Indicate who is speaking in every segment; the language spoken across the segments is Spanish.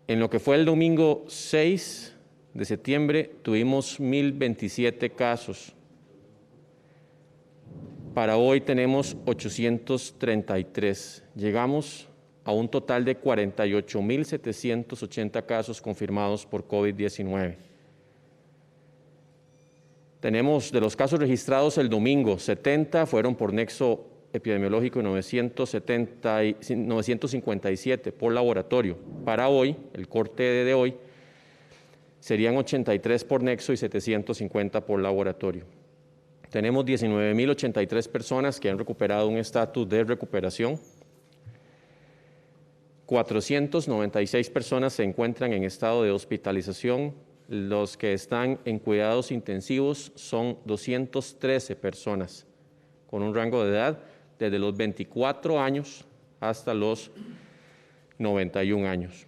Speaker 1: En lo que fue el domingo 6 de septiembre, tuvimos 1.027 casos. Para hoy tenemos 833. Llegamos a un total de 48.780 casos confirmados por COVID-19. Tenemos de los casos registrados el domingo, 70 fueron por nexo epidemiológico y 957 por laboratorio. Para hoy, el corte de hoy, serían 83 por nexo y 750 por laboratorio. Tenemos 19.083 personas que han recuperado un estatus de recuperación. 496 personas se encuentran en estado de hospitalización. Los que están en cuidados intensivos son 213 personas, con un rango de edad desde los 24 años hasta los 91 años.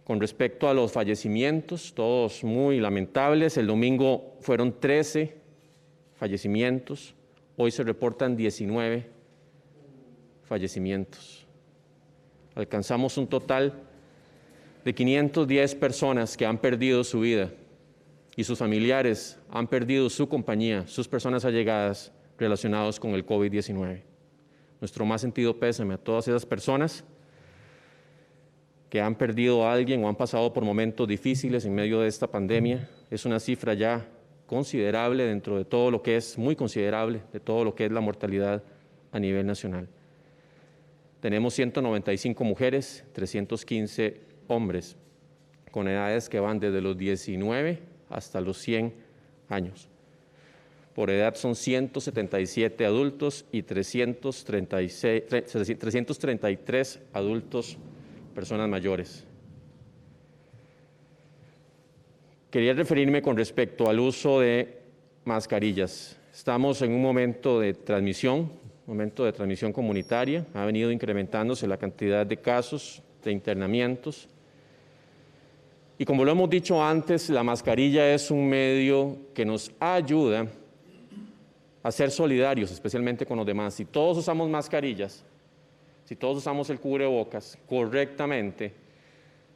Speaker 1: Con respecto a los fallecimientos, todos muy lamentables. El domingo fueron 13 fallecimientos, hoy se reportan 19 fallecimientos. Alcanzamos un total de 510 personas que han perdido su vida y sus familiares han perdido su compañía, sus personas allegadas relacionados con el COVID-19. Nuestro más sentido pésame a todas esas personas que han perdido a alguien o han pasado por momentos difíciles en medio de esta pandemia. Es una cifra ya considerable dentro de todo lo que es, muy considerable, de todo lo que es la mortalidad a nivel nacional. Tenemos 195 mujeres, 315 hombres, con edades que van desde los 19 hasta los 100 años. Por edad son 177 adultos y 333 adultos, personas mayores. Quería referirme con respecto al uso de mascarillas. Estamos en un momento de transmisión comunitaria. Ha venido incrementándose la cantidad de casos, de internamientos. Y como lo hemos dicho antes, la mascarilla es un medio que nos ayuda a ser solidarios, especialmente con los demás. Si todos usamos mascarillas, si todos usamos el cubrebocas correctamente,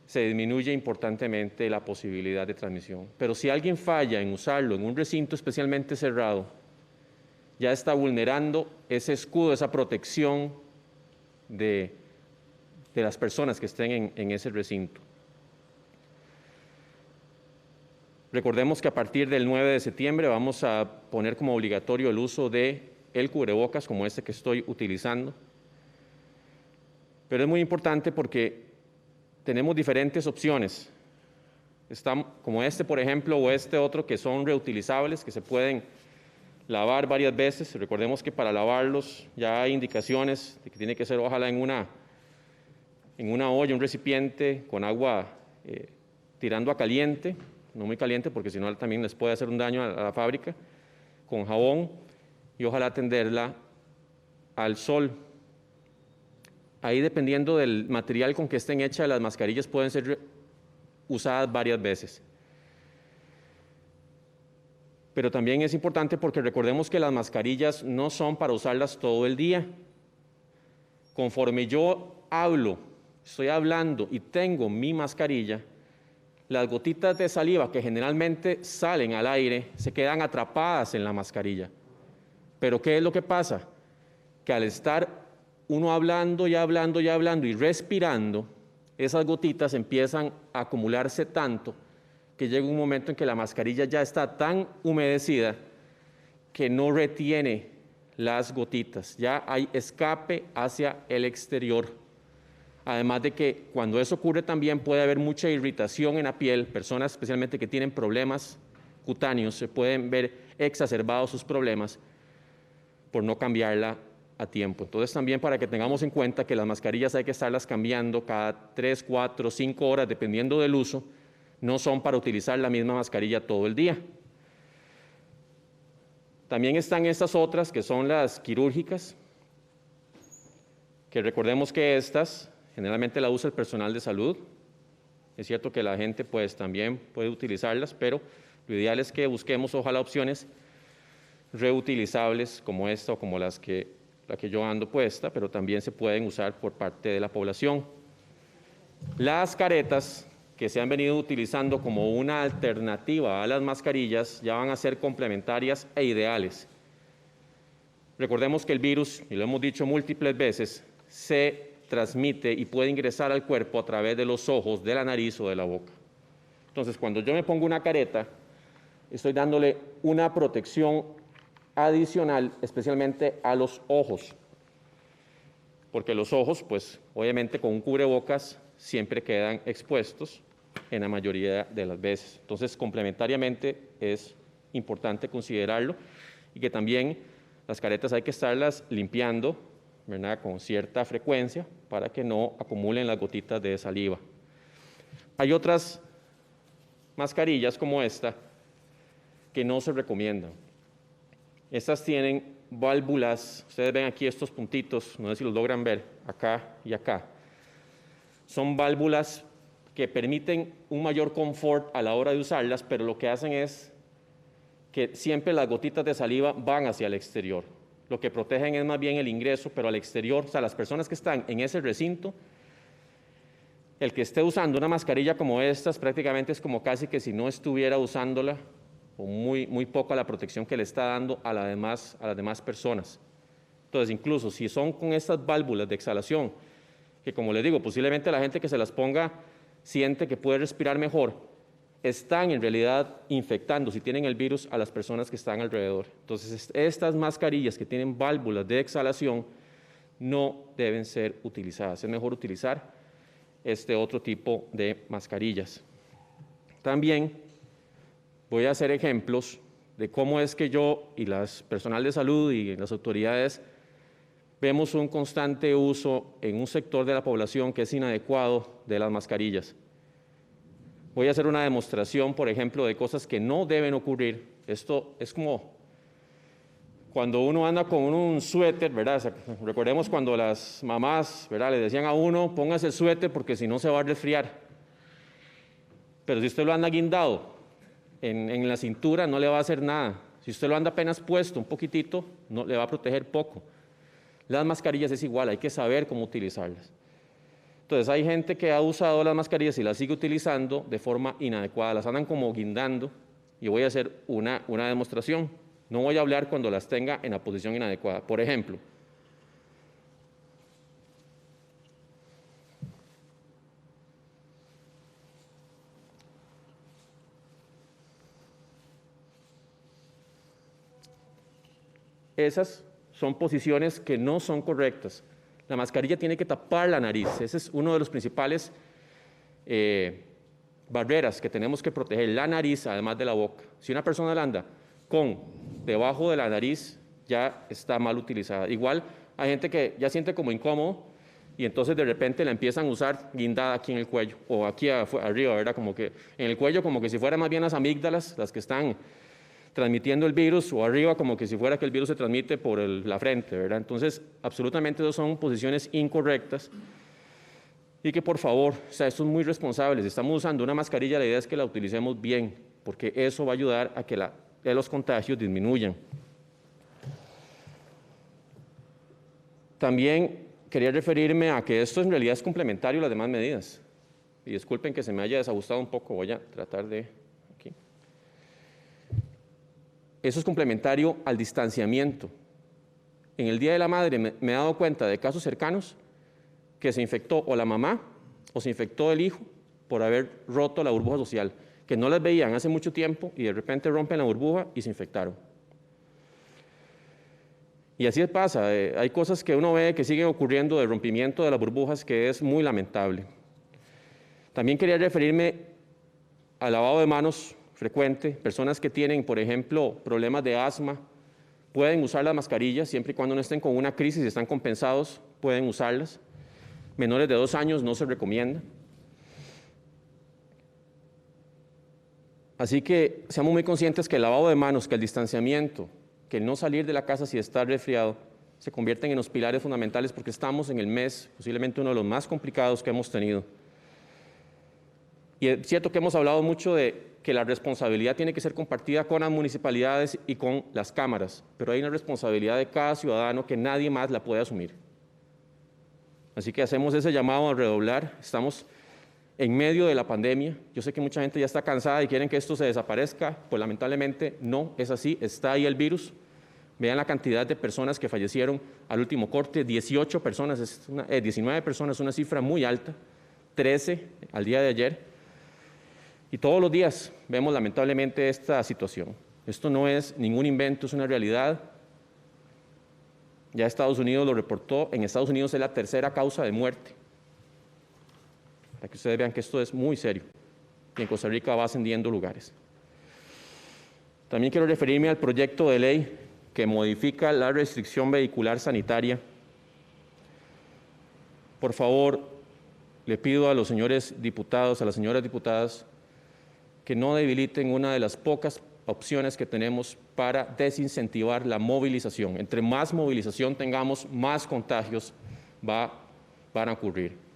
Speaker 1: se disminuye importantemente la posibilidad de transmisión. Pero si alguien falla en usarlo en un recinto especialmente cerrado, ya está vulnerando ese escudo, esa protección de las personas que estén en ese recinto. Recordemos que a partir del 9 de septiembre vamos a poner como obligatorio el uso del cubrebocas como este que estoy utilizando. Pero es muy importante porque tenemos diferentes opciones. Como este, por ejemplo, o este otro que son reutilizables, que se pueden lavar varias veces. Recordemos que para lavarlos ya hay indicaciones de que tiene que ser ojalá en una olla, un recipiente con agua tirando a caliente, no muy caliente porque si no también les puede hacer un daño a la fábrica, con jabón y ojalá tenderla al sol. Ahí, dependiendo del material con que estén hechas, las mascarillas pueden ser usadas varias veces. Pero también es importante porque recordemos que las mascarillas no son para usarlas todo el día. Conforme yo estoy hablando y tengo mi mascarilla, las gotitas de saliva que generalmente salen al aire se quedan atrapadas en la mascarilla. Pero ¿qué es lo que pasa? Que al estar uno hablando y hablando y hablando y respirando, esas gotitas empiezan a acumularse tanto que llega un momento en que la mascarilla ya está tan humedecida que no retiene las gotitas, ya hay escape hacia el exterior. Además de que cuando eso ocurre también puede haber mucha irritación en la piel, personas especialmente que tienen problemas cutáneos se pueden ver exacerbados sus problemas por no cambiarla a tiempo. Entonces también para que tengamos en cuenta que las mascarillas hay que estarlas cambiando cada 3, 4, 5 horas dependiendo del uso, no son para utilizar la misma mascarilla todo el día. También están estas otras que son las quirúrgicas, que recordemos que estas generalmente la usa el personal de salud. Es cierto que la gente pues también puede utilizarlas, pero lo ideal es que busquemos ojalá opciones reutilizables como esta o como las que la que yo ando puesta, pero también se pueden usar por parte de la población. Las caretas que se han venido utilizando como una alternativa a las mascarillas ya van a ser complementarias e ideales. Recordemos que el virus, y lo hemos dicho múltiples veces, se transmite y puede ingresar al cuerpo a través de los ojos, de la nariz o de la boca. Entonces, cuando yo me pongo una careta, estoy dándole una protección adicional, especialmente a los ojos, porque los ojos, pues, obviamente con un cubrebocas siempre quedan expuestos en la mayoría de las veces. Entonces, complementariamente es importante considerarlo y que también las caretas hay que estarlas limpiando, ¿verdad?, con cierta frecuencia para que no acumulen las gotitas de saliva. Hay otras mascarillas como esta que no se recomiendan. Estas tienen válvulas, ustedes ven aquí estos puntitos, no sé si los logran ver, acá y acá. Son válvulas que permiten un mayor confort a la hora de usarlas, pero lo que hacen es que siempre las gotitas de saliva van hacia el exterior. Lo que protegen es más bien el ingreso, pero al exterior, o sea, las personas que están en ese recinto, el que esté usando una mascarilla como estas prácticamente es como casi que si no estuviera usándola, o muy poca la protección que le está dando a las demás personas. Entonces, incluso si son con estas válvulas de exhalación, que como les digo, posiblemente la gente que se las ponga siente que puede respirar mejor, están en realidad infectando, si tienen el virus, a las personas que están alrededor. Entonces, estas mascarillas que tienen válvulas de exhalación no deben ser utilizadas. Es mejor utilizar este otro tipo de mascarillas. También voy a hacer ejemplos de cómo es que yo y las personal de salud y las autoridades vemos un constante uso en un sector de la población que es inadecuado de las mascarillas. Voy a hacer una demostración, por ejemplo, de cosas que no deben ocurrir. Esto es como cuando uno anda con un suéter, ¿verdad? O sea, recordemos cuando las mamás, ¿verdad?, le decían a uno, póngase el suéter porque si no se va a resfriar. Pero si usted lo anda guindado en la cintura, no le va a hacer nada. Si usted lo anda apenas puesto un poquitito, no, le va a proteger poco. Las mascarillas es igual, hay que saber cómo utilizarlas. Entonces, hay gente que ha usado las mascarillas y las sigue utilizando de forma inadecuada, las andan como guindando, y voy a hacer una demostración. No voy a hablar cuando las tenga en la posición inadecuada. Por ejemplo, esas son posiciones que no son correctas. La mascarilla tiene que tapar la nariz. Ese es uno de los principales barreras que tenemos que proteger, la nariz, además de la boca. Si una persona la anda con debajo de la nariz, ya está mal utilizada. Igual hay gente que ya siente como incómodo y entonces de repente la empiezan a usar guindada aquí en el cuello o aquí arriba, ¿verdad? Como que en el cuello, como que si fueran más bien las amígdalas las que están transmitiendo el virus, o arriba como que si fuera que el virus se transmite por la frente, ¿verdad? Entonces, absolutamente esas son posiciones incorrectas y que por favor, o sea, esto es muy responsable. Si estamos usando una mascarilla, la idea es que la utilicemos bien, porque eso va a ayudar a que los contagios disminuyan. También quería referirme a que esto en realidad es complementario a las demás medidas. Y disculpen que se me haya desajustado un poco, voy a tratar de... Eso es complementario al distanciamiento. En el Día de la Madre me he dado cuenta de casos cercanos que se infectó o la mamá o se infectó el hijo por haber roto la burbuja social, que no las veían hace mucho tiempo y de repente rompen la burbuja y se infectaron. Y así pasa, hay cosas que uno ve que siguen ocurriendo de rompimiento de las burbujas que es muy lamentable. También quería referirme al lavado de manos frecuente. Personas que tienen, por ejemplo, problemas de asma, pueden usar las mascarillas siempre y cuando no estén con una crisis y están compensados, pueden usarlas. Menores de 2 años no se recomienda. Así que seamos muy conscientes que el lavado de manos, que el distanciamiento, que el no salir de la casa si está resfriado, se convierten en los pilares fundamentales porque estamos en el mes, posiblemente uno de los más complicados que hemos tenido. Y es cierto que hemos hablado mucho de que la responsabilidad tiene que ser compartida con las municipalidades y con las cámaras, pero hay una responsabilidad de cada ciudadano que nadie más la puede asumir. Así que hacemos ese llamado a redoblar. Estamos en medio de la pandemia. Yo sé que mucha gente ya está cansada y quieren que esto se desaparezca, pues lamentablemente no es así, está ahí el virus. Vean la cantidad de personas que fallecieron al último corte, 18 personas, 19 personas, una cifra muy alta, 13 al día de ayer. Y todos los días vemos lamentablemente esta situación. Esto no es ningún invento, es una realidad. Ya Estados Unidos lo reportó, en Estados Unidos es la tercera causa de muerte. Para que ustedes vean que esto es muy serio y en Costa Rica va ascendiendo lugares. También quiero referirme al proyecto de ley que modifica la restricción vehicular sanitaria. Por favor, le pido a los señores diputados, a las señoras diputadas, que no debiliten una de las pocas opciones que tenemos para desincentivar la movilización. Entre más movilización tengamos, más contagios van a ocurrir.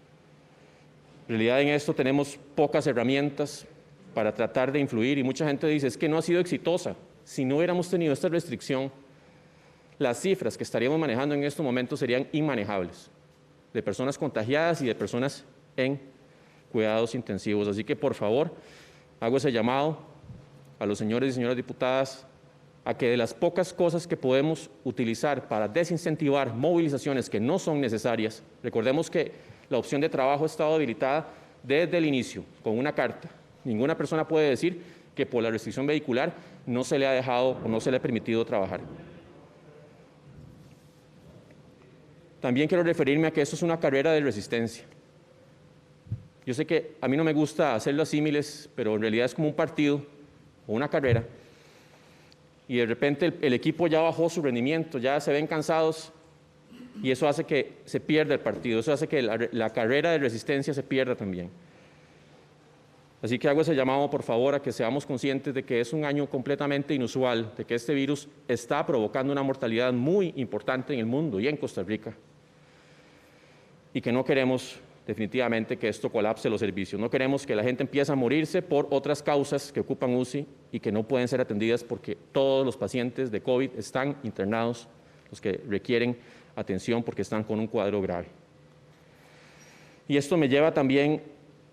Speaker 1: En realidad en esto tenemos pocas herramientas para tratar de influir y mucha gente dice, es que no ha sido exitosa. Si no hubiéramos tenido esta restricción, las cifras que estaríamos manejando en estos momentos serían inmanejables, de personas contagiadas y de personas en cuidados intensivos. Así que, por favor, hago ese llamado a los señores y señoras diputadas a que de las pocas cosas que podemos utilizar para desincentivar movilizaciones que no son necesarias, recordemos que la opción de trabajo ha estado habilitada desde el inicio, con una carta. Ninguna persona puede decir que por la restricción vehicular no se le ha dejado o no se le ha permitido trabajar. También quiero referirme a que esto es una carrera de resistencia. Yo sé que a mí no me gusta hacer los símiles, pero en realidad es como un partido o una carrera. Y de repente el equipo ya bajó su rendimiento, ya se ven cansados y eso hace que se pierda el partido, eso hace que la carrera de resistencia se pierda también. Así que hago ese llamado, por favor, a que seamos conscientes de que es un año completamente inusual, de que este virus está provocando una mortalidad muy importante en el mundo y en Costa Rica. Y que no queremos definitivamente que esto colapse los servicios. No queremos que la gente empiece a morirse por otras causas que ocupan UCI y que no pueden ser atendidas porque todos los pacientes de COVID están internados, los que requieren atención porque están con un cuadro grave. Y esto me lleva también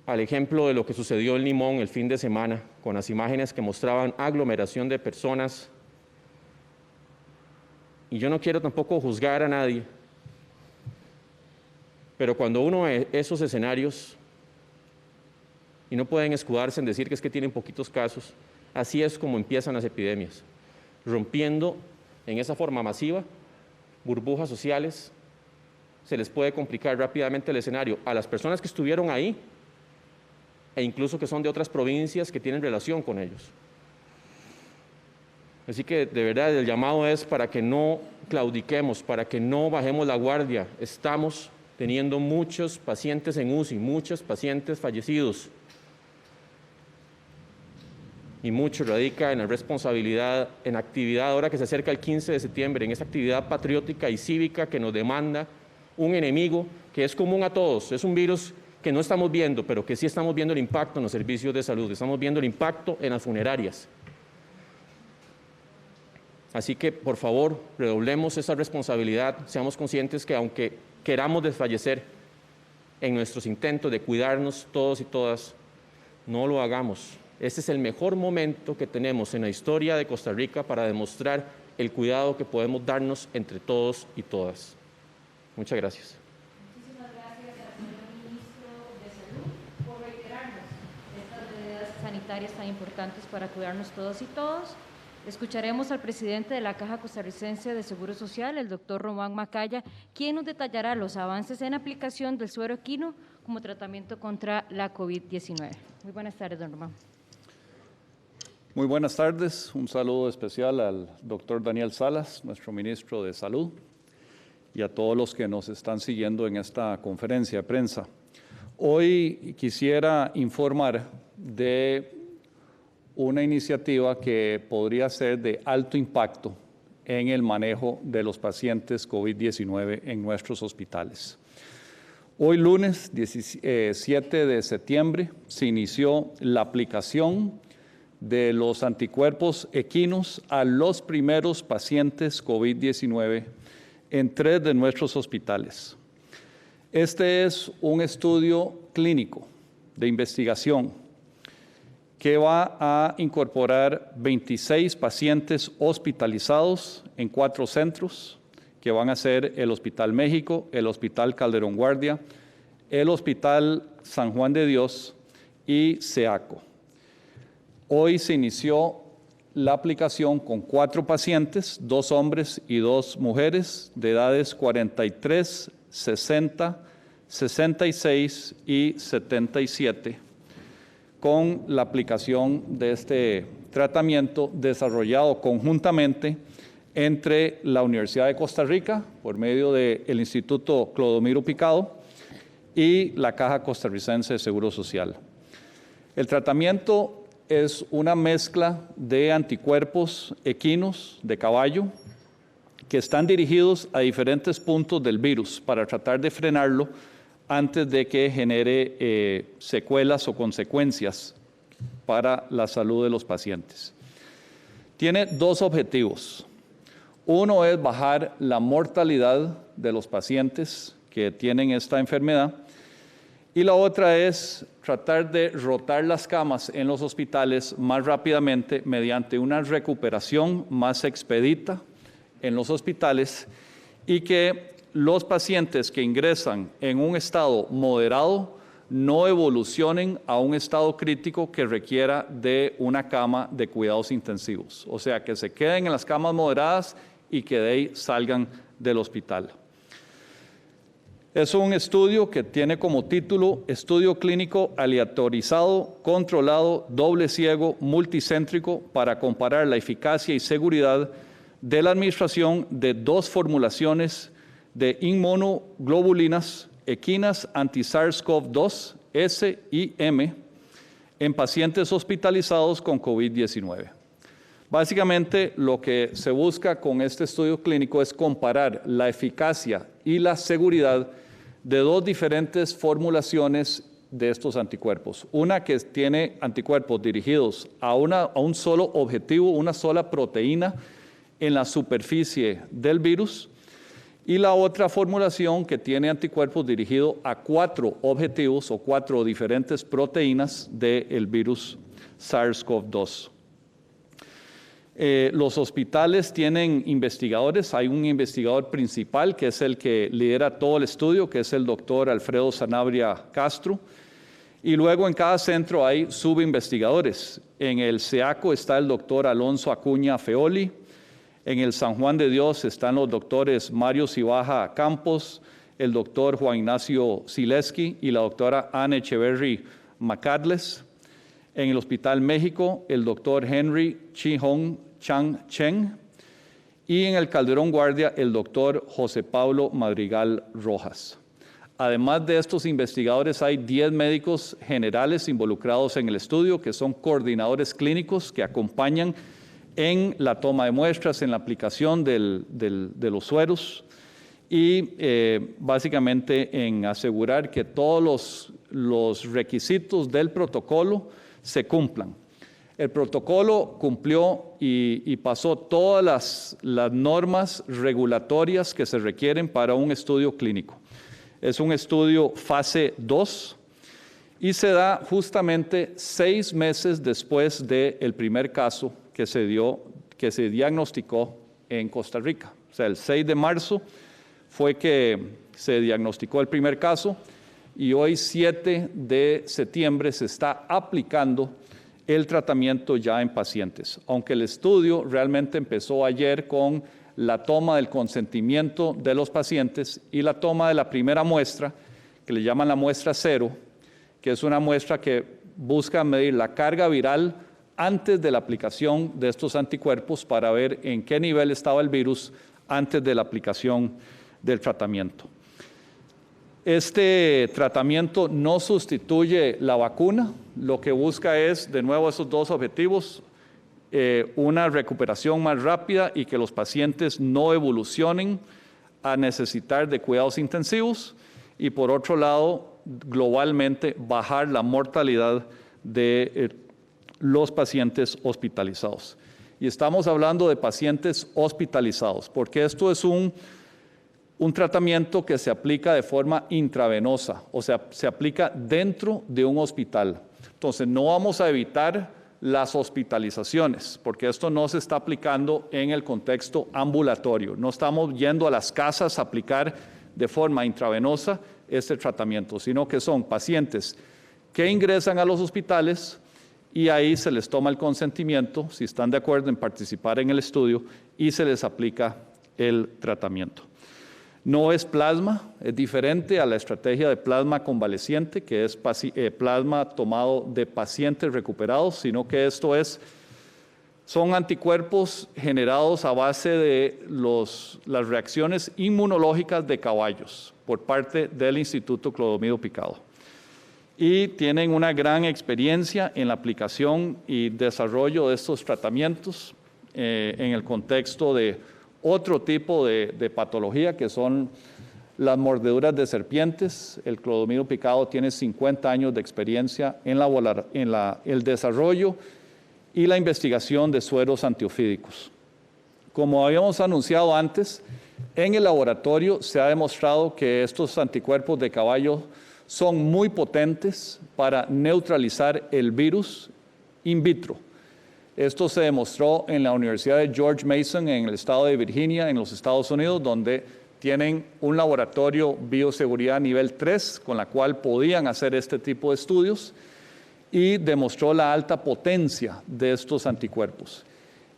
Speaker 1: al ejemplo de lo que sucedió en Limón el fin de semana, con las imágenes que mostraban aglomeración de personas. Y yo no quiero tampoco juzgar a nadie, pero cuando uno ve esos escenarios, y no pueden escudarse en decir que es que tienen poquitos casos, así es como empiezan las epidemias, rompiendo en esa forma masiva burbujas sociales, se les puede complicar rápidamente el escenario a las personas que estuvieron ahí, e incluso que son de otras provincias que tienen relación con ellos. Así que de verdad el llamado es para que no claudiquemos, para que no bajemos la guardia. Estamos teniendo muchos pacientes en UCI, muchos pacientes fallecidos. Y mucho radica en la responsabilidad, en actividad ahora que se acerca el 15 de septiembre, en esa actividad patriótica y cívica que nos demanda un enemigo que es común a todos. Es un virus que no estamos viendo, pero que sí estamos viendo el impacto en los servicios de salud, estamos viendo el impacto en las funerarias. Así que, por favor, redoblemos esa responsabilidad, seamos conscientes que aunque queramos desfallecer en nuestros intentos de cuidarnos todos y todas, no lo hagamos. Este es el mejor momento que tenemos en la historia de Costa Rica para demostrar el cuidado que podemos darnos entre todos y todas. Muchas gracias.
Speaker 2: Muchísimas gracias al señor Ministro de Salud por reiterarnos estas medidas sanitarias tan importantes para cuidarnos todos y todos. Escucharemos al presidente de la Caja Costarricense de Seguro Social, el doctor Román Macaya, quien nos detallará los avances en aplicación del suero equino como tratamiento contra la COVID-19. Muy buenas tardes, don Román.
Speaker 3: Muy buenas tardes. Un saludo especial al doctor Daniel Salas, nuestro ministro de Salud, y a todos los que nos están siguiendo en esta conferencia de prensa. Hoy quisiera informar de una iniciativa que podría ser de alto impacto en el manejo de los pacientes COVID-19 en nuestros hospitales. Hoy lunes 17 de septiembre se inició la aplicación de los anticuerpos equinos a los primeros pacientes COVID-19 en 3 de nuestros hospitales. Este es un estudio clínico de investigación que va a incorporar 26 pacientes hospitalizados en 4 centros, que van a ser el Hospital México, el Hospital Calderón Guardia, el Hospital San Juan de Dios y SEACO. Hoy se inició la aplicación con 4 pacientes, 2 hombres y 2 mujeres, de edades 43, 60, 66 y 77, con la aplicación de este tratamiento desarrollado conjuntamente entre la Universidad de Costa Rica, por medio del Instituto Clodomiro Picado, y la Caja Costarricense de Seguro Social. El tratamiento es una mezcla de anticuerpos equinos de caballo que están dirigidos a diferentes puntos del virus para tratar de frenarlo antes de que genere secuelas o consecuencias para la salud de los pacientes. Tiene 2 objetivos. Uno es bajar la mortalidad de los pacientes que tienen esta enfermedad y la otra es tratar de rotar las camas en los hospitales más rápidamente mediante una recuperación más expedita en los hospitales y que los pacientes que ingresan en un estado moderado no evolucionen a un estado crítico que requiera de una cama de cuidados intensivos. O sea, que se queden en las camas moderadas y que de ahí salgan del hospital. Es un estudio que tiene como título Estudio Clínico Aleatorizado, Controlado, Doble Ciego, Multicéntrico para comparar la eficacia y seguridad de la administración de 2 formulaciones de inmunoglobulinas equinas anti-SARS-CoV-2, S y M, en pacientes hospitalizados con COVID-19. Básicamente, lo que se busca con este estudio clínico es comparar la eficacia y la seguridad de 2 diferentes formulaciones de estos anticuerpos. Una que tiene anticuerpos dirigidos a un solo objetivo, una sola proteína en la superficie del virus, y la otra formulación que tiene anticuerpos dirigidos a 4 objetivos o 4 diferentes proteínas del virus SARS-CoV-2. Los hospitales tienen investigadores, hay un investigador principal que es el que lidera todo el estudio, que es el doctor Alfredo Sanabria Castro, y luego en cada centro hay subinvestigadores. En el SEACO está el doctor Alonso Acuña Feoli, en el San Juan de Dios están los doctores Mario Cibaja Campos, el doctor Juan Ignacio Sileski y la doctora Anne Echeverry Macadles. En el Hospital México, el doctor Henry Chi-Hong Chang Cheng, y en el Calderón Guardia, el doctor José Pablo Madrigal Rojas. Además de estos investigadores, hay 10 médicos generales involucrados en el estudio, que son coordinadores clínicos que acompañan en la toma de muestras, en la aplicación de los sueros y básicamente en asegurar que todos los requisitos del protocolo se cumplan. El protocolo cumplió y pasó todas las normas regulatorias que se requieren para un estudio clínico. Es un estudio fase 2 y se da justamente 6 meses después del primer caso que se diagnosticó en Costa Rica. O sea, el 6 de marzo fue que se diagnosticó el primer caso y hoy 7 de septiembre se está aplicando el tratamiento ya en pacientes. Aunque el estudio realmente empezó ayer con la toma del consentimiento de los pacientes y la toma de la primera muestra, que le llaman la muestra 0, que es una muestra que busca medir la carga viral antes de la aplicación de estos anticuerpos para ver en qué nivel estaba el virus antes de la aplicación del tratamiento. Este tratamiento no sustituye la vacuna, lo que busca es, de nuevo, esos 2 objetivos, una recuperación más rápida y que los pacientes no evolucionen a necesitar de cuidados intensivos, y por otro lado, globalmente, bajar la mortalidad de los pacientes hospitalizados. Y estamos hablando de pacientes hospitalizados, porque esto es un tratamiento que se aplica de forma intravenosa, o sea, se aplica dentro de un hospital. Entonces, no vamos a evitar las hospitalizaciones, porque esto no se está aplicando en el contexto ambulatorio. No estamos yendo a las casas a aplicar de forma intravenosa este tratamiento, sino que son pacientes que ingresan a los hospitales y ahí se les toma el consentimiento, si están de acuerdo en participar en el estudio, y se les aplica el tratamiento. No es plasma, es diferente a la estrategia de plasma convaleciente, que es plasma tomado de pacientes recuperados, sino que son anticuerpos generados a base de las reacciones inmunológicas de caballos por parte del Instituto Clodomiro Picado. Y tienen una gran experiencia en la aplicación y desarrollo de estos tratamientos en el contexto de otro tipo de patología, que son las mordeduras de serpientes. El Clodomiro Picado tiene 50 años de experiencia en el desarrollo y la investigación de sueros antiofídicos. Como habíamos anunciado antes, en el laboratorio se ha demostrado que estos anticuerpos de caballo son muy potentes para neutralizar el virus in vitro. Esto se demostró en la Universidad de George Mason en el estado de Virginia, en los Estados Unidos, donde tienen un laboratorio bioseguridad nivel 3, con la cual podían hacer este tipo de estudios, y demostró la alta potencia de estos anticuerpos.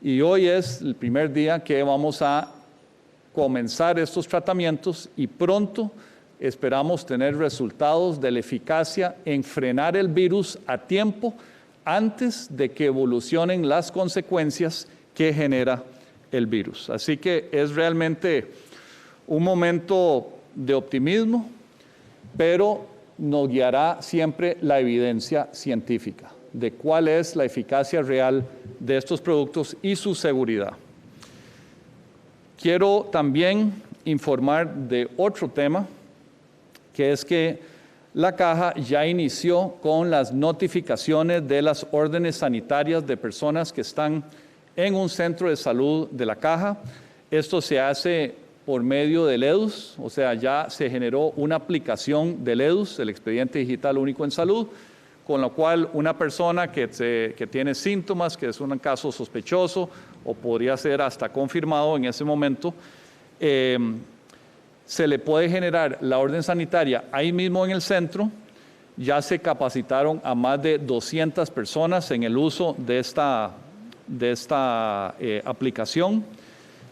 Speaker 3: Y hoy es el primer día que vamos a comenzar estos tratamientos y pronto esperamos tener resultados de la eficacia en frenar el virus a tiempo antes de que evolucionen las consecuencias que genera el virus. Así que es realmente un momento de optimismo, pero nos guiará siempre la evidencia científica de cuál es la eficacia real de estos productos y su seguridad. Quiero también informar de otro tema, que es que la Caja ya inició con las notificaciones de las órdenes sanitarias de personas que están en un centro de salud de la Caja. Esto se hace por medio del EDUS, o sea, ya se generó una aplicación del EDUS, el Expediente Digital Único en Salud, con lo cual una persona que tiene síntomas, que es un caso sospechoso o podría ser hasta confirmado en ese momento, se le puede generar la orden sanitaria ahí mismo en el centro. Ya se capacitaron a más de 200 personas en el uso de esta aplicación,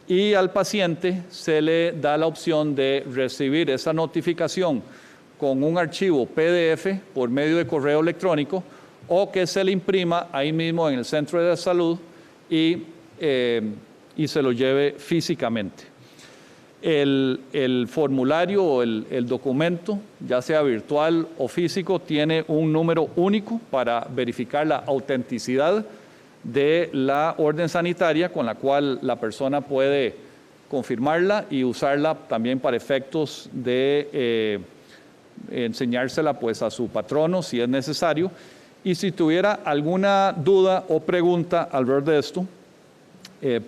Speaker 3: y al paciente se le da la opción de recibir esa notificación con un archivo PDF por medio de correo electrónico, o que se le imprima ahí mismo en el centro de salud y se lo lleve físicamente. El formulario o el documento, ya sea virtual o físico, tiene un número único para verificar la autenticidad de la orden sanitaria, con la cual la persona puede confirmarla y usarla también para efectos de enseñársela pues a su patrono si es necesario. Y si tuviera alguna duda o pregunta alrededor de esto,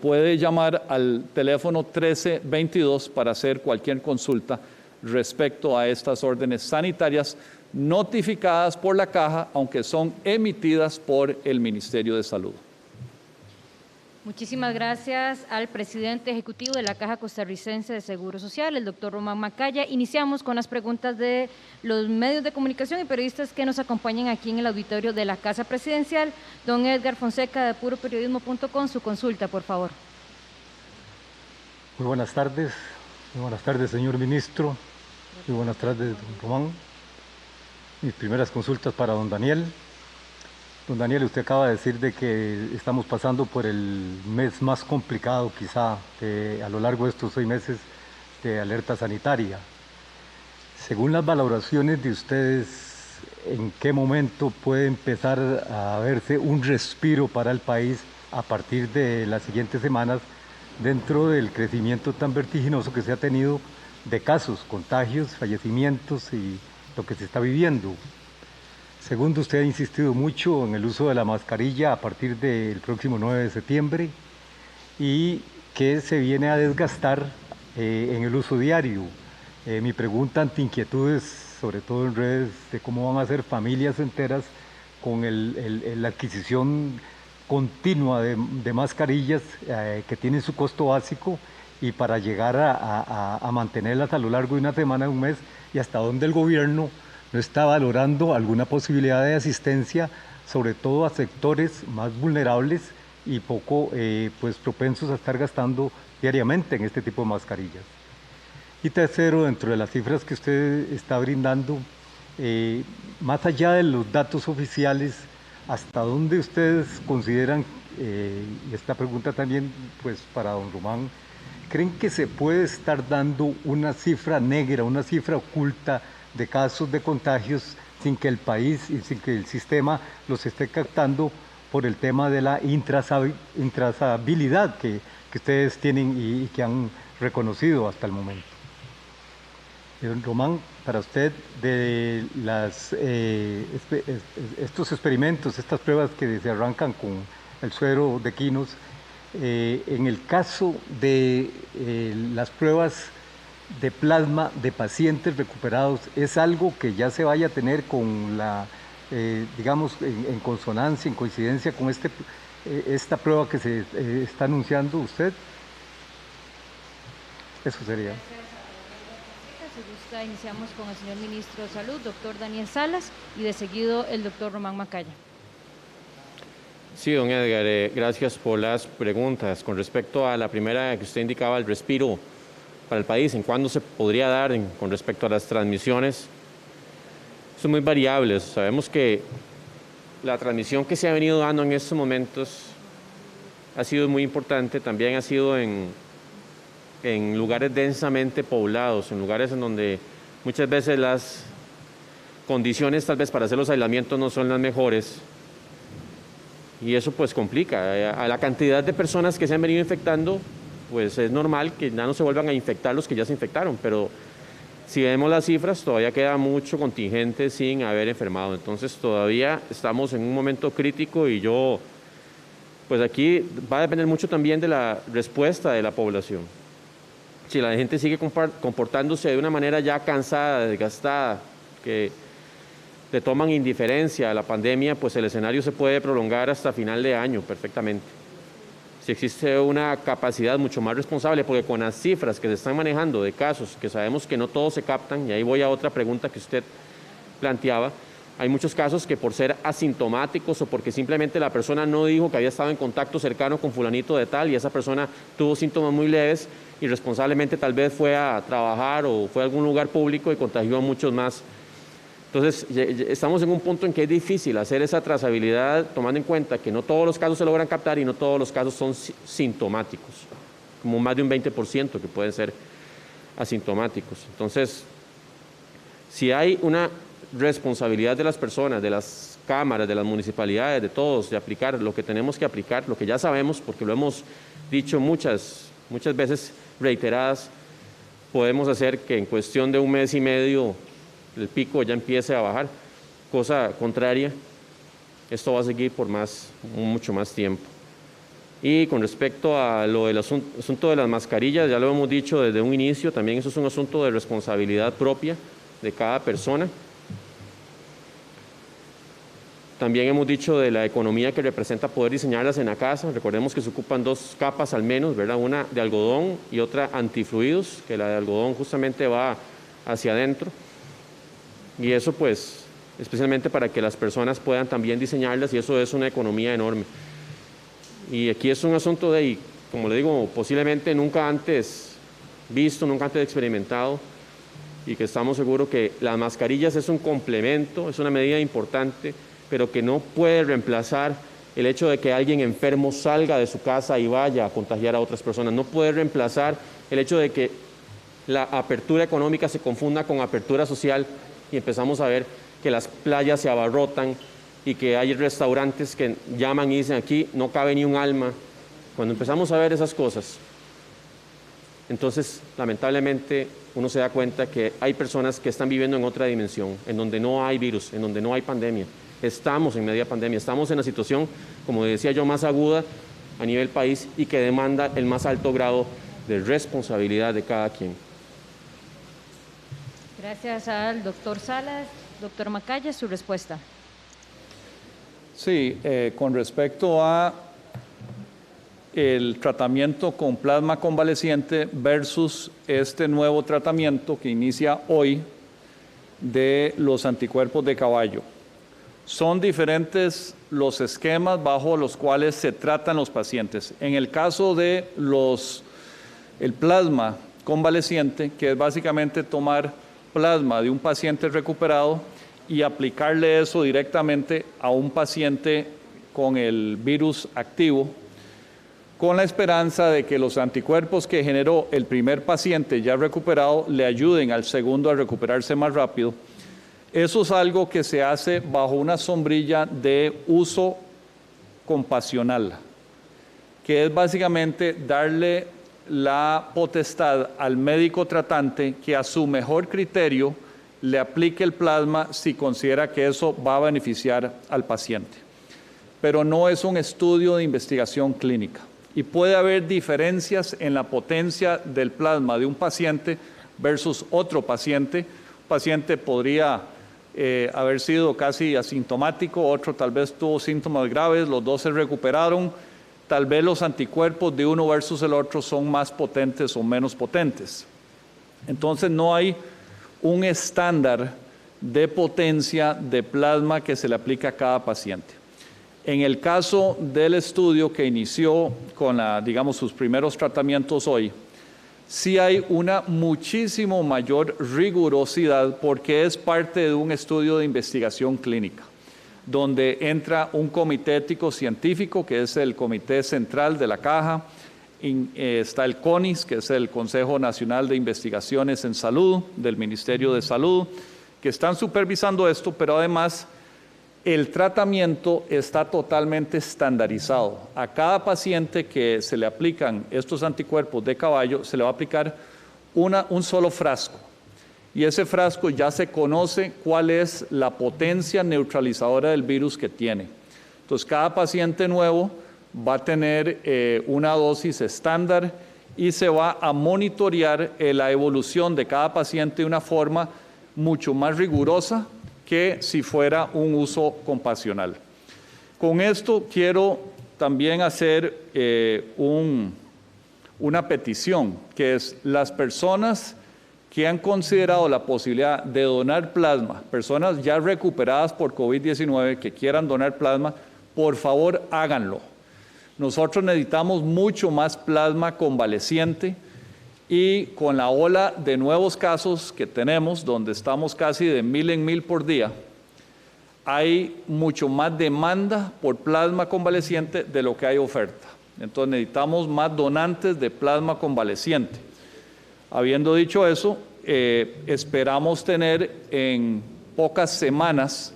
Speaker 3: puede llamar al teléfono 1322 para hacer cualquier consulta respecto a estas órdenes sanitarias notificadas por la Caja, aunque son emitidas por el Ministerio de Salud.
Speaker 2: Muchísimas gracias al presidente ejecutivo de la Caja Costarricense de Seguro Social, el doctor Román Macaya. Iniciamos con las preguntas de los medios de comunicación y periodistas que nos acompañan aquí en el auditorio de la Casa Presidencial. Don Edgar Fonseca de puroperiodismo.com, su consulta, por favor.
Speaker 4: Muy buenas tardes señor ministro, muy buenas tardes don Román. Mis primeras consultas para don Daniel. Don Daniel, usted acaba de decir de que estamos pasando por el mes más complicado quizá a lo largo de estos 6 meses de alerta sanitaria. Según las valoraciones de ustedes, ¿en qué momento puede empezar a verse un respiro para el país a partir de las siguientes semanas dentro del crecimiento tan vertiginoso que se ha tenido de casos, contagios, fallecimientos y lo que se está viviendo. Segundo, usted ha insistido mucho en el uso de la mascarilla a partir del próximo 9 de septiembre y que se viene a desgastar en el uso diario. Mi pregunta ante inquietudes, sobre todo en redes, de cómo van a ser familias enteras con la adquisición continua de mascarillas que tienen su costo básico y para llegar a mantenerlas a lo largo de una semana, de un mes, y hasta dónde el gobierno no está valorando alguna posibilidad de asistencia, sobre todo a sectores más vulnerables y poco pues propensos a estar gastando diariamente en este tipo de mascarillas. Y tercero, dentro de las cifras que usted está brindando, más allá de los datos oficiales, ¿hasta dónde ustedes consideran, y esta pregunta también pues para don Román, creen que se puede estar dando una cifra negra, una cifra oculta de casos de contagios sin que el país y sin que el sistema los esté captando por el tema de la intrazabilidad que ustedes tienen y que han reconocido hasta el momento? Don Román, para usted, de estos experimentos, estas pruebas que se arrancan con el suero de quinos, en el caso de las pruebas de plasma de pacientes recuperados, ¿es algo que ya se vaya a tener con la, digamos, en consonancia, en coincidencia con esta prueba que se está anunciando usted? Eso sería.
Speaker 2: Si gusta, iniciamos con el señor Ministro de Salud, doctor Daniel Salas, y de seguido el doctor Román Macaya.
Speaker 1: Sí, don Edgar, gracias por las preguntas. Con respecto a la primera que usted indicaba, el respiro para el país, ¿en cuándo se podría dar con respecto a las transmisiones? Son muy variables. Sabemos que la transmisión que se ha venido dando en estos momentos ha sido muy importante, también ha sido en lugares densamente poblados, en lugares en donde muchas veces las condiciones tal vez para hacer los aislamientos no son las mejores, y eso pues complica. A la cantidad de personas que se han venido infectando, pues es normal que ya no se vuelvan a infectar los que ya se infectaron, pero si vemos las cifras todavía queda mucho contingente sin haber enfermado, entonces todavía estamos en un momento crítico y pues aquí va a depender mucho también de la respuesta de la población. Si la gente sigue comportándose de una manera ya cansada, desgastada, que le toman indiferencia a la pandemia, pues el escenario se puede prolongar hasta final de año perfectamente. Si existe una capacidad mucho más responsable, porque con las cifras que se están manejando de casos, que sabemos que no todos se captan, y ahí voy a otra pregunta que usted planteaba, hay muchos casos que por ser asintomáticos o porque simplemente la persona no dijo que había estado en contacto cercano con fulanito de tal y esa persona tuvo síntomas muy leves, irresponsablemente tal vez fue a trabajar o fue a algún lugar público y contagió a muchos más. Entonces, estamos en un punto en que es difícil hacer esa trazabilidad, tomando en cuenta que no todos los casos se logran captar y no todos los casos son sintomáticos, como más de un 20% que pueden ser asintomáticos. Entonces, si hay una responsabilidad de las personas, de las cámaras, de las municipalidades, de todos, de aplicar lo que tenemos que aplicar, lo que ya sabemos, porque lo hemos dicho muchas veces reiteradas, podemos hacer que en cuestión de un mes y medio el pico ya empiece a bajar. Cosa contraria, esto va a seguir por mucho más tiempo. Y con respecto a lo del asunto de las mascarillas, ya lo hemos dicho desde un inicio, también eso es un asunto de responsabilidad propia de cada persona. También hemos dicho de la economía que representa poder diseñarlas en la casa. Recordemos que se ocupan dos capas al menos, ¿verdad? Una de algodón y otra antifluidos, que la de algodón justamente va hacia adentro. Y eso pues, especialmente para que las personas puedan también diseñarlas, y eso es una economía enorme. Y aquí es un asunto de, como le digo, posiblemente nunca antes visto, nunca antes experimentado, y que estamos seguros que las mascarillas es un complemento, es una medida importante, pero que no puede reemplazar el hecho de que alguien enfermo salga de su casa y vaya a contagiar a otras personas. No puede reemplazar el hecho de que la apertura económica se confunda con apertura social y empezamos a ver que las playas se abarrotan y que hay restaurantes que llaman y dicen aquí no cabe ni un alma. Cuando empezamos a ver esas cosas, entonces lamentablemente uno se da cuenta que hay personas que están viviendo en otra dimensión, en donde no hay virus, en donde no hay pandemia. Estamos en media pandemia, estamos en la situación, como decía yo, más aguda a nivel país y que demanda el más alto grado de responsabilidad de cada quien.
Speaker 2: Gracias al doctor Salas. Doctor Macaya, su respuesta.
Speaker 3: Sí, con respecto a el tratamiento con plasma convaleciente versus este nuevo tratamiento que inicia hoy de los anticuerpos de caballo. Son diferentes los esquemas bajo los cuales se tratan los pacientes. En el caso de el plasma convaleciente, que es básicamente tomar plasma de un paciente recuperado y aplicarle eso directamente a un paciente con el virus activo, con la esperanza de que los anticuerpos que generó el primer paciente ya recuperado le ayuden al segundo a recuperarse más rápido. Eso es algo que se hace bajo una sombrilla de uso compasional, que es básicamente darle la potestad al médico tratante que a su mejor criterio le aplique el plasma si considera que eso va a beneficiar al paciente. Pero no es un estudio de investigación clínica y puede haber diferencias en la potencia del plasma de un paciente versus otro paciente. Un paciente podría haber sido casi asintomático, otro tal vez tuvo síntomas graves, los dos se recuperaron. Tal vez los anticuerpos de uno versus el otro son más potentes o menos potentes. Entonces no hay un estándar de potencia de plasma que se le aplica a cada paciente. En el caso del estudio que inició con sus primeros tratamientos hoy, sí hay una muchísimo mayor rigurosidad porque es parte de un estudio de investigación clínica, donde entra un comité ético científico, que es el comité central de la caja, está el CONIS, que es el Consejo Nacional de Investigaciones en Salud, del Ministerio de Salud, que están supervisando esto, pero además el tratamiento está totalmente estandarizado. A cada paciente que se le aplican estos anticuerpos de caballo, se le va a aplicar un solo frasco. Y ese frasco ya se conoce cuál es la potencia neutralizadora del virus que tiene. Entonces, cada paciente nuevo va a tener una dosis estándar y se va a monitorear la evolución de cada paciente de una forma mucho más rigurosa que si fuera un uso compasional. Con esto quiero también hacer una petición, que es las personas que han considerado la posibilidad de donar plasma, personas ya recuperadas por COVID-19 que quieran donar plasma, por favor háganlo. Nosotros necesitamos mucho más plasma convaleciente y con la ola de nuevos casos que tenemos, donde estamos casi de 1000 en 1000 por día, hay mucho más demanda por plasma convaleciente de lo que hay oferta. Entonces necesitamos más donantes de plasma convaleciente. Habiendo dicho eso, esperamos tener en pocas semanas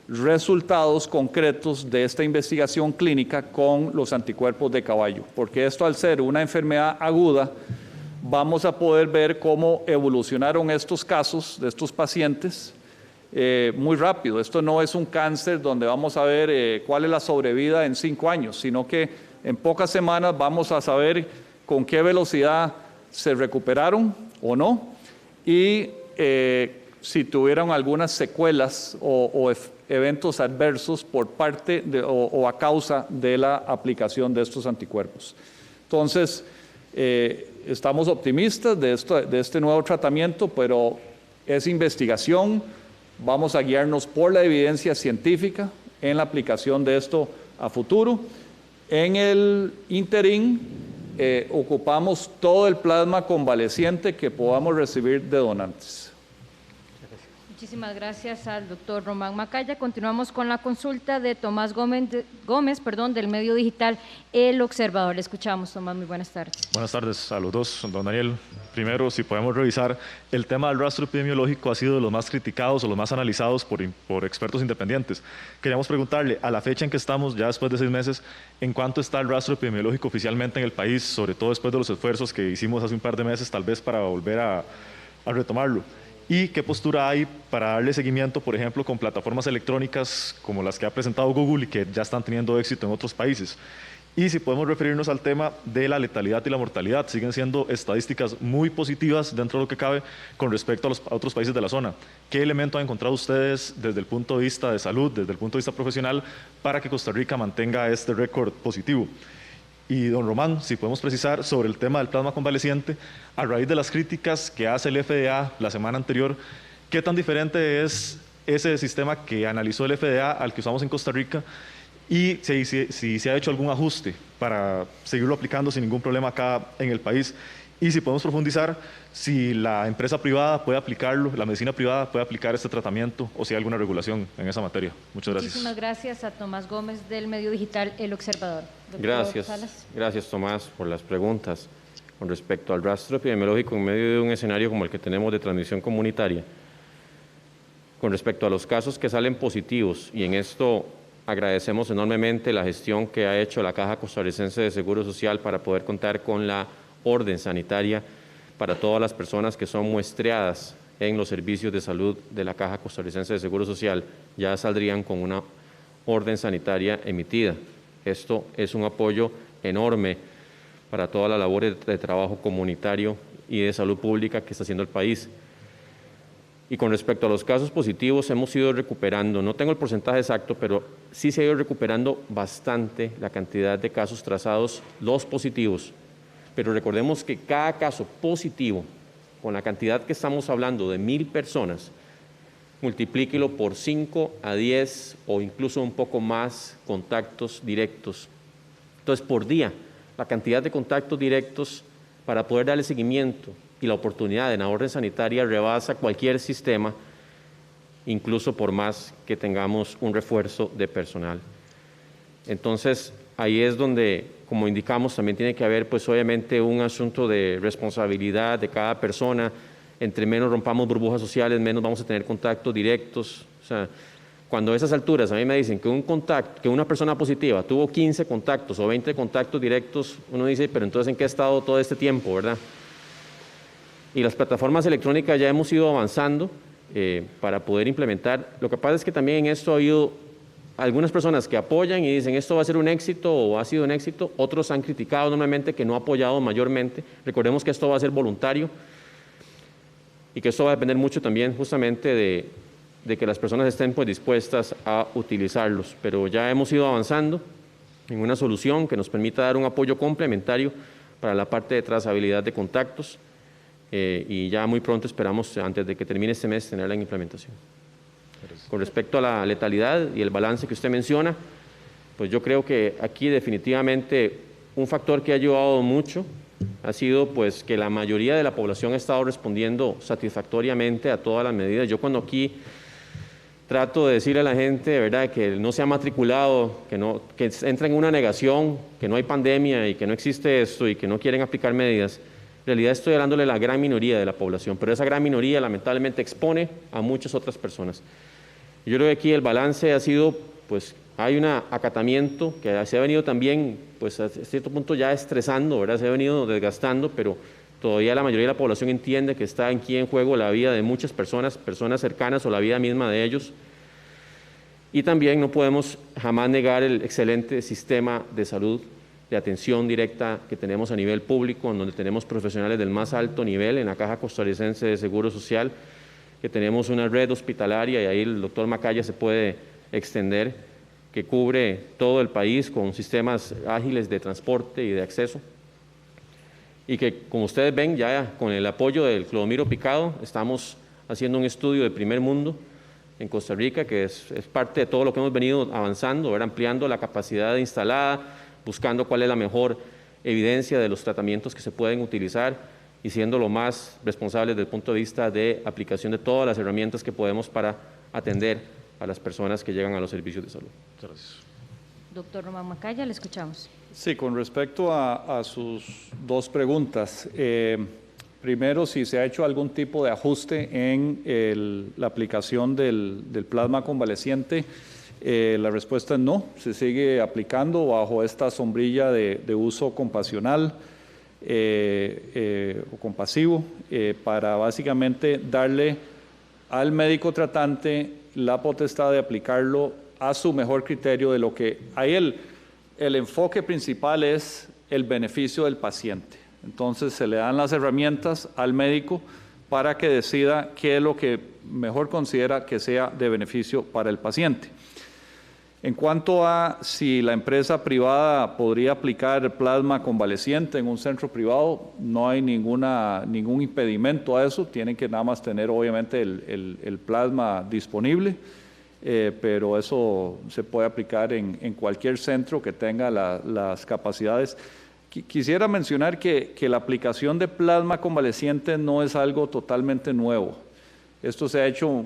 Speaker 3: resultados concretos de esta investigación clínica con los anticuerpos de caballo, porque esto, al ser una enfermedad aguda, vamos a poder ver cómo evolucionaron estos casos de estos pacientes muy rápido. Esto no es un cáncer donde vamos a ver cuál es la sobrevida en 5 años, sino que en pocas semanas vamos a saber con qué velocidad se recuperaron o no y si tuvieron algunas secuelas o eventos adversos por parte o a causa de la aplicación de estos anticuerpos. Entonces, estamos optimistas de este nuevo tratamiento, pero es investigación. Vamos a guiarnos por la evidencia científica en la aplicación de esto a futuro. En el interín, ocupamos todo el plasma convaleciente que podamos recibir de donantes.
Speaker 2: Muchísimas gracias al doctor Román Macaya. Continuamos con la consulta de Tomás Gómez, del medio digital El Observador. Le escuchamos, Tomás, muy buenas tardes.
Speaker 5: Buenas tardes a los dos, don Daniel. Primero, si podemos revisar, el tema del rastro epidemiológico ha sido de los más criticados o los más analizados por expertos independientes. Queríamos preguntarle, a la fecha en que estamos, ya después de 6 meses, ¿en cuánto está el rastro epidemiológico oficialmente en el país, sobre todo después de los esfuerzos que hicimos hace un par de meses, tal vez para volver a a retomarlo. ¿Y qué postura hay para darle seguimiento, por ejemplo, con plataformas electrónicas como las que ha presentado Google y que ya están teniendo éxito en otros países? Y si podemos referirnos al tema de la letalidad y la mortalidad, siguen siendo estadísticas muy positivas dentro de lo que cabe con respecto a otros países de la zona. ¿Qué elemento han encontrado ustedes desde el punto de vista de salud, desde el punto de vista profesional, para que Costa Rica mantenga este récord positivo? Y don Román, si podemos precisar sobre el tema del plasma convaleciente, a raíz de las críticas que hace el FDA la semana anterior, ¿qué tan diferente es ese sistema que analizó el FDA al que usamos en Costa Rica? Y si se ha hecho algún ajuste para seguirlo aplicando sin ningún problema acá en el país. Y si podemos profundizar, si la empresa privada puede aplicarlo, la medicina privada puede aplicar este tratamiento o si hay alguna regulación en esa materia. Muchas gracias.
Speaker 2: Muchísimas gracias a Tomás Gómez del medio digital El Observador. Doctor
Speaker 1: Gracias.
Speaker 2: Salas.
Speaker 1: Gracias, Tomás, por las preguntas. Con respecto al rastro epidemiológico en medio de un escenario como el que tenemos de transmisión comunitaria, con respecto a los casos que salen positivos, y en esto agradecemos enormemente la gestión que ha hecho la Caja Costarricense de Seguro Social para poder contar con la orden sanitaria para todas las personas que son muestreadas en los servicios de salud de la Caja Costarricense de Seguro Social, ya saldrían con una orden sanitaria emitida. Esto es un apoyo enorme para toda la labor de trabajo comunitario y de salud pública que está haciendo el país. Y con respecto a los casos positivos, hemos ido recuperando, no tengo el porcentaje exacto, pero sí se ha ido recuperando bastante la cantidad de casos trazados, los positivos. Pero recordemos que cada caso positivo, con la cantidad que estamos hablando de 1000 personas, multiplíquelo por 5 a 10 o incluso un poco más contactos directos. Entonces, por día, la cantidad de contactos directos para poder darle seguimiento y la oportunidad en la orden sanitaria rebasa cualquier sistema, incluso por más que tengamos un refuerzo de personal. Entonces, ahí es donde, como indicamos, también tiene que haber, pues obviamente, un asunto de responsabilidad de cada persona. Entre menos rompamos burbujas sociales, menos vamos a tener contactos directos. O sea, cuando a esas alturas a mí me dicen que una persona positiva tuvo 15 contactos o 20 contactos directos, uno dice, pero entonces ¿en qué ha estado todo este tiempo, verdad? Y las plataformas electrónicas ya hemos ido avanzando para poder implementar. Lo que pasa es que también en esto ha habido algunas personas que apoyan y dicen esto va a ser un éxito o ha sido un éxito, otros han criticado normalmente que no ha apoyado mayormente. Recordemos que esto va a ser voluntario y que esto va a depender mucho también justamente de que las personas estén pues dispuestas a utilizarlos, pero ya hemos ido avanzando en una solución que nos permita dar un apoyo complementario para la parte de trazabilidad de contactos. Y ya muy pronto esperamos, antes de que termine este mes, tenerla en implementación. Con respecto a la letalidad y el balance que usted menciona, pues yo creo que aquí definitivamente un factor que ha ayudado mucho ha sido pues que la mayoría de la población ha estado respondiendo satisfactoriamente a todas las medidas. Yo cuando aquí trato de decirle a la gente, ¿verdad?, que no se ha matriculado, que entra en una negación, que no hay pandemia y que no existe esto y que no quieren aplicar medidas. En realidad estoy hablándole a la gran minoría de la población, pero esa gran minoría lamentablemente expone a muchas otras personas. Yo creo que aquí el balance ha sido, pues hay un acatamiento que se ha venido también, pues a cierto punto ya estresando, ¿verdad? Se ha venido desgastando, pero todavía la mayoría de la población entiende que está aquí en juego la vida de muchas personas, personas cercanas o la vida misma de ellos. Y también no podemos jamás negar el excelente sistema de salud, de atención directa que tenemos a nivel público, en donde tenemos profesionales del más alto nivel en la Caja Costarricense de Seguro Social, que tenemos una red hospitalaria, y ahí el doctor Macaya se puede extender, que cubre todo el país con sistemas ágiles de transporte y de acceso, y que, como ustedes ven, ya con el apoyo del clodomiro picado, estamos haciendo un estudio de primer mundo en Costa Rica, que es parte de todo lo que hemos venido avanzando, ampliando la capacidad instalada, buscando cuál es la mejor evidencia de los tratamientos que se pueden utilizar y siendo lo más responsables desde el punto de vista de aplicación de todas las herramientas que podemos para atender a las personas que llegan a los servicios de salud.
Speaker 5: Muchas gracias.
Speaker 2: Doctor Román Macaya, le escuchamos.
Speaker 3: Sí, con respecto a sus dos preguntas. Primero, si se ha hecho algún tipo de ajuste en la aplicación del plasma convaleciente. La respuesta es no, se sigue aplicando bajo esta sombrilla de uso compasional. o compasivo, para básicamente darle al médico tratante la potestad de aplicarlo a su mejor criterio, de lo que ahí el enfoque principal es el beneficio del paciente. Entonces se le dan las herramientas al médico para que decida qué es lo que mejor considera que sea de beneficio para el paciente. En cuanto a si la empresa privada podría aplicar plasma convaleciente en un centro privado, no hay ningún impedimento a eso. Tienen que nada más tener obviamente el plasma disponible, pero eso se puede aplicar en cualquier centro que tenga las capacidades. Quisiera mencionar que la aplicación de plasma convaleciente no es algo totalmente nuevo. Esto se ha hecho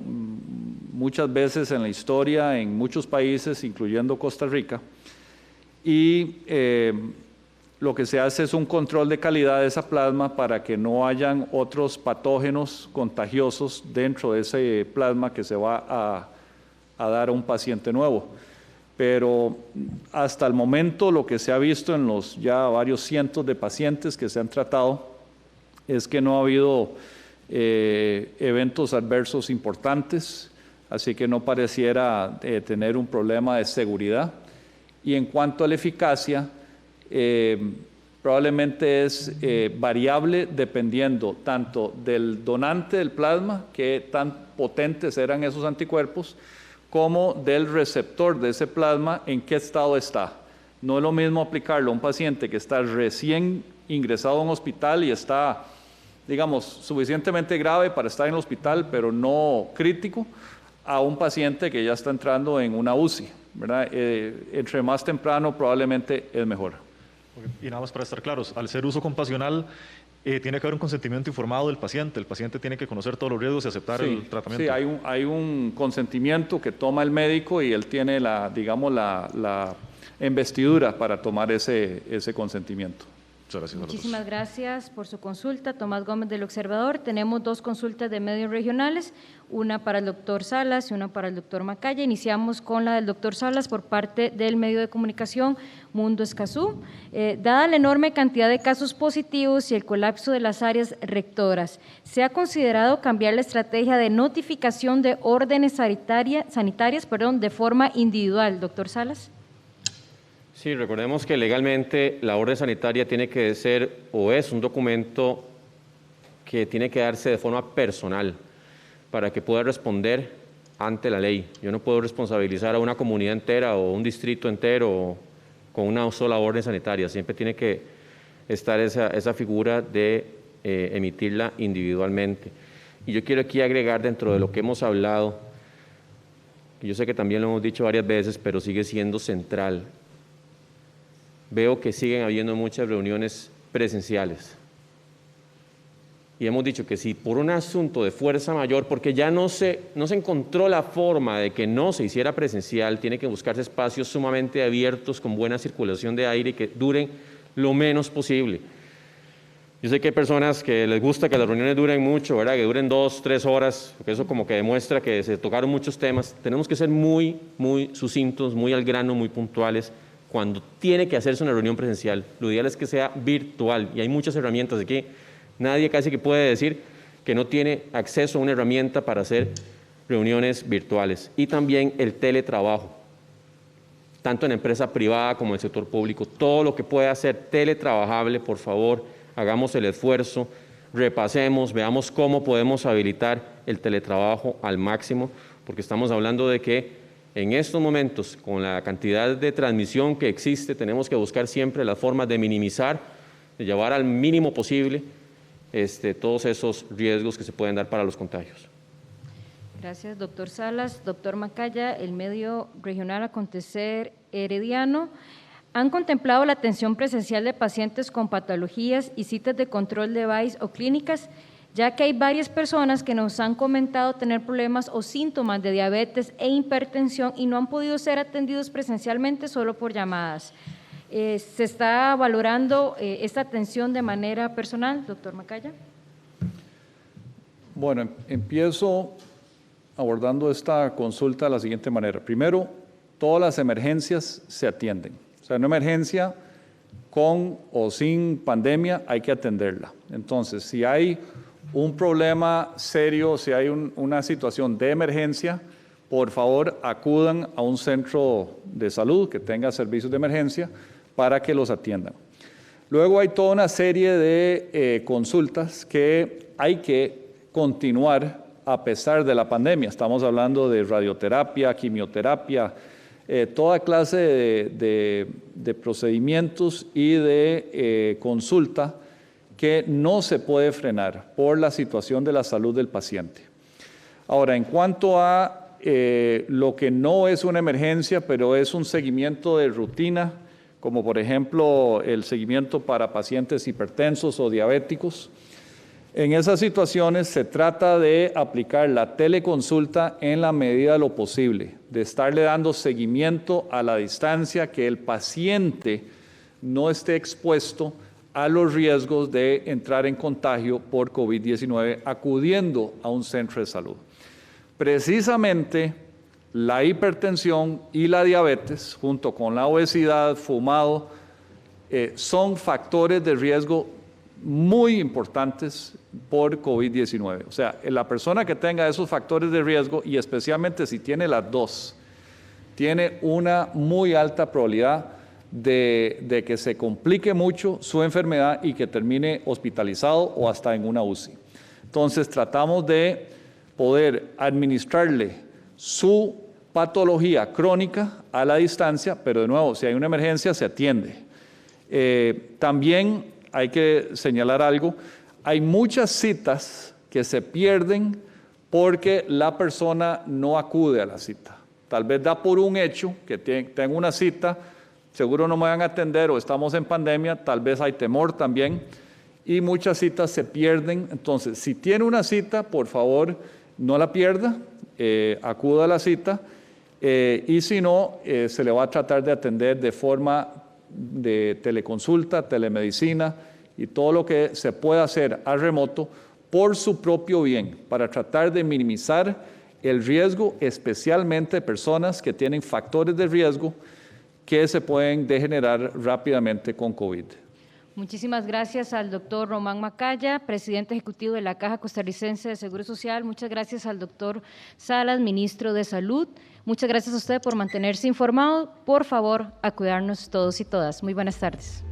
Speaker 3: muchas veces en la historia, en muchos países, incluyendo Costa Rica, y lo que se hace es un control de calidad de esa plasma para que no hayan otros patógenos contagiosos dentro de ese plasma que se va a dar a un paciente nuevo. Pero hasta el momento lo que se ha visto en los ya varios cientos de pacientes que se han tratado es que no ha habido eventos adversos importantes, así que no pareciera tener un problema de seguridad. Y en cuanto a la eficacia, probablemente es variable dependiendo tanto del donante del plasma, qué tan potentes eran esos anticuerpos, como del receptor de ese plasma, en qué estado está. No es lo mismo aplicarlo a un paciente que está recién ingresado a un hospital y está, digamos, suficientemente grave para estar en el hospital, pero no crítico, a un paciente que ya está entrando en una UCI, ¿verdad? Entre más temprano probablemente es mejor.
Speaker 5: Y nada más para estar claros, al ser uso compasional, tiene que haber un consentimiento informado del paciente. El paciente tiene que conocer todos los riesgos y aceptar el tratamiento.
Speaker 3: Sí, hay un consentimiento que toma el médico y él tiene la investidura para tomar ese consentimiento.
Speaker 2: Muchísimas gracias por su consulta, Tomás Gómez del Observador. Tenemos dos consultas de medios regionales, una para el doctor Salas y una para el doctor Macaya. Iniciamos con la del doctor Salas por parte del medio de comunicación Mundo Escazú. Dada la enorme cantidad de casos positivos y el colapso de las áreas rectoras, ¿se ha considerado cambiar la estrategia de notificación de órdenes sanitarias de forma individual? Doctor Salas.
Speaker 1: Sí, recordemos que legalmente la orden sanitaria tiene que ser o es un documento que tiene que darse de forma personal para que pueda responder ante la ley. Yo no puedo responsabilizar a una comunidad entera o un distrito entero con una sola orden sanitaria. Siempre tiene que estar esa figura de emitirla individualmente. Y yo quiero aquí agregar dentro de lo que hemos hablado, yo sé que también lo hemos dicho varias veces, pero sigue siendo central. Veo que siguen habiendo muchas reuniones presenciales. Y hemos dicho que si por un asunto de fuerza mayor, porque ya no se encontró la forma de que no se hiciera presencial, tiene que buscarse espacios sumamente abiertos, con buena circulación de aire y que duren lo menos posible. Yo sé que hay personas que les gusta que las reuniones duren mucho, ¿verdad? Que duren 2, 3 horas, porque eso como que demuestra que se tocaron muchos temas. Tenemos que ser muy sucintos, muy al grano, muy puntuales. Cuando tiene que hacerse una reunión presencial, lo ideal es que sea virtual, y hay muchas herramientas aquí. Nadie casi que puede decir que no tiene acceso a una herramienta para hacer reuniones virtuales. Y también el teletrabajo, tanto en empresa privada como en el sector público. Todo lo que pueda ser teletrabajable, por favor, hagamos el esfuerzo, repasemos, veamos cómo podemos habilitar el teletrabajo al máximo, porque estamos hablando de que en estos momentos, con la cantidad de transmisión que existe, tenemos que buscar siempre las formas de minimizar, de llevar al mínimo posible todos esos riesgos que se pueden dar para los contagios.
Speaker 2: Gracias, doctor Salas. Doctor Macaya, el medio regional Acontecer Herediano. ¿Han contemplado la atención presencial de pacientes con patologías y citas de control de VAIS o clínicas? Ya que hay varias personas que nos han comentado tener problemas o síntomas de diabetes e hipertensión y no han podido ser atendidos presencialmente, solo por llamadas. ¿Se está valorando esta atención de manera personal, doctor Macaya?
Speaker 3: Bueno, empiezo abordando esta consulta de la siguiente manera. Primero, todas las emergencias se atienden. O sea, en una emergencia con o sin pandemia, hay que atenderla. Entonces, si hay un problema serio, si hay una situación de emergencia, por favor acudan a un centro de salud que tenga servicios de emergencia para que los atiendan. Luego hay toda una serie de consultas que hay que continuar a pesar de la pandemia. Estamos hablando de radioterapia, quimioterapia, toda clase de procedimientos y de consulta que no se puede frenar por la situación de la salud del paciente. Ahora, en cuanto a lo que no es una emergencia, pero es un seguimiento de rutina, como por ejemplo el seguimiento para pacientes hipertensos o diabéticos, en esas situaciones se trata de aplicar la teleconsulta en la medida de lo posible, de estarle dando seguimiento a la distancia, que el paciente no esté expuesto a los riesgos de entrar en contagio por COVID-19 acudiendo a un centro de salud. Precisamente la hipertensión y la diabetes, junto con la obesidad, fumado, son factores de riesgo muy importantes por COVID-19. O sea, la persona que tenga esos factores de riesgo, y especialmente si tiene las dos, tiene una muy alta probabilidad de que se complique mucho su enfermedad y que termine hospitalizado o hasta en una UCI. Entonces, tratamos de poder administrarle su patología crónica a la distancia, pero de nuevo, si hay una emergencia, se atiende. También hay que señalar algo, hay muchas citas que se pierden porque la persona no acude a la cita. Tal vez da por un hecho que tengo una cita, seguro no me van a atender o estamos en pandemia, tal vez hay temor también y muchas citas se pierden. Entonces, si tiene una cita, por favor, no la pierda, acuda a la cita y si no, se le va a tratar de atender de forma de teleconsulta, telemedicina y todo lo que se pueda hacer a remoto por su propio bien, para tratar de minimizar el riesgo, especialmente de personas que tienen factores de riesgo que se pueden degenerar rápidamente con COVID.
Speaker 2: Muchísimas gracias al doctor Román Macaya, presidente ejecutivo de la Caja Costarricense de Seguro Social. Muchas gracias al doctor Salas, ministro de Salud. Muchas gracias a usted por mantenerse informado. Por favor, a cuidarnos todos y todas. Muy buenas tardes.